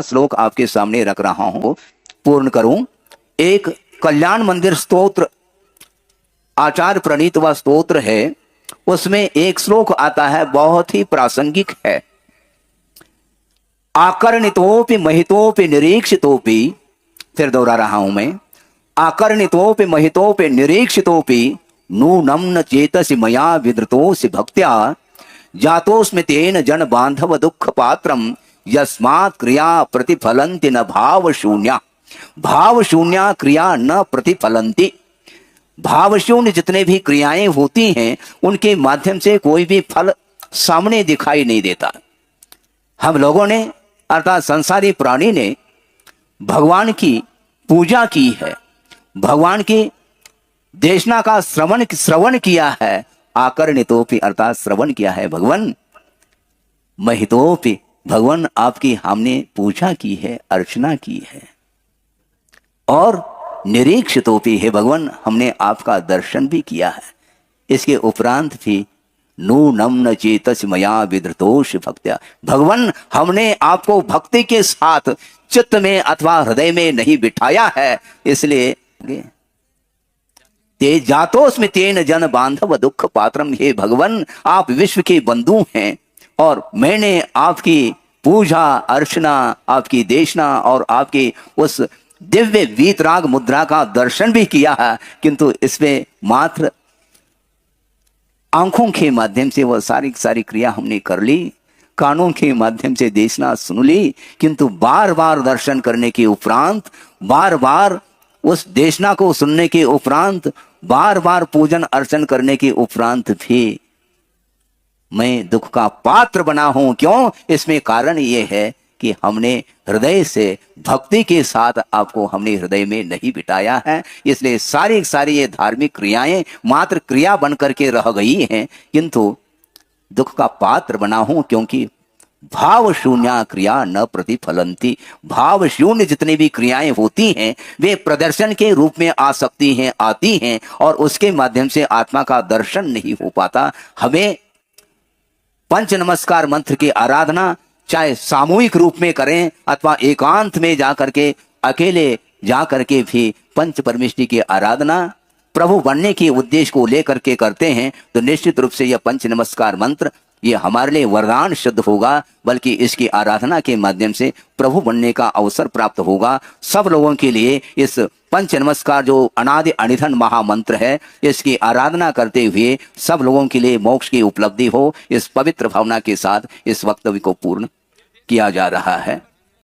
श्लोक आपके सामने रख रहा हूं, पूर्ण करूं। एक कल्याण मंदिर स्तोत्र आचार्य प्रणीत व स्तोत्र है, उसमें एक श्लोक आता है, बहुत ही प्रासंगिक है। आकर्णितोपि महितोपि निरीक्षितोपि, फिर दोहरा रहा हूं मैं, आकर्णितोपि महितोपि निरीक्षितोपि नूनं न चेतसि मया विधृतोसि भक्त्या जातोस्मि तेन जन बांधव दुख पात्रम यस्मात् क्रिया प्रतिफलन्ति न भाव शून्या। भाव शून्या क्रिया न प्रतिफलन्ति। भाव शून्य जितने भी क्रियाएं होती हैं उनके माध्यम से कोई भी फल सामने दिखाई नहीं देता। हम लोगों ने अर्थात संसारी प्राणी ने भगवान की पूजा की है, भगवान की देशना का श्रवण किया है। आकर्णितोपि अर्थात श्रवण किया है भगवान, महितोपि भगवान आपकी हमने पूजा की है, अर्चना की है, और निरीक्षितोपि है भगवान हमने आपका दर्शन भी किया है। इसके उपरांत भी नूनं न चेतसि मया विधृतोष भक्त्या, भगवान हमने आपको भक्ति के साथ चित्त में अथवा हृदय में नहीं बिठाया है, इसलिए ते जातोस्मि तेन जन बांधव दुख पात्रम। हे भगवान आप विश्व के बंधु हैं और मैंने आपकी पूजा अर्चना, आपकी देशना और आपकी उस दिव्य वीतराग मुद्रा का दर्शन भी किया है, किंतु इसमें मात्र आंखों के माध्यम से वह सारी क्रिया हमने कर ली, कानों के माध्यम से देशना सुन ली, किंतु बार बार दर्शन करने के उपरांत, बार बार उस देशना को सुनने के उपरांत, बार बार पूजन अर्चन करने के उपरांत भी मैं दुख का पात्र बना हूं। क्यों? इसमें कारण यह है कि हमने हृदय से भक्ति के साथ आपको हमने हृदय में नहीं बिठाया है। इसलिए सारी ये धार्मिक क्रियाएं मात्र क्रिया बन करके रह गई हैं, किंतु दुख का पात्र बना हूं, क्योंकि भाव शून्य क्रिया न प्रतिफलन्ति। भाव शून्य जितनी भी क्रियाएं होती हैं वे प्रदर्शन के रूप में आ सकती हैं, आती हैं, और उसके माध्यम से आत्मा का दर्शन नहीं हो पाता। हमें पंच नमस्कार मंत्र की आराधना चाहे सामूहिक रूप में करें अथवा एकांत में जाकर के, अकेले जाकर के भी पंच परमेष्टि की आराधना प्रभु बनने के उद्देश्य को लेकर के करते हैं, तो निश्चित रूप से यह पंच नमस्कार मंत्र ये हमारे लिए वरदान सिद्ध होगा, बल्कि इसकी आराधना के माध्यम से प्रभु बनने का अवसर प्राप्त होगा। सब लोगों के लिए इस पंच नमस्कार जो अनादि अनिधन महामंत्र है, इसकी आराधना करते हुए सब लोगों के लिए मोक्ष की उपलब्धि हो, इस पवित्र भावना के साथ इस वक्तव्य को पूर्ण किया जा रहा है।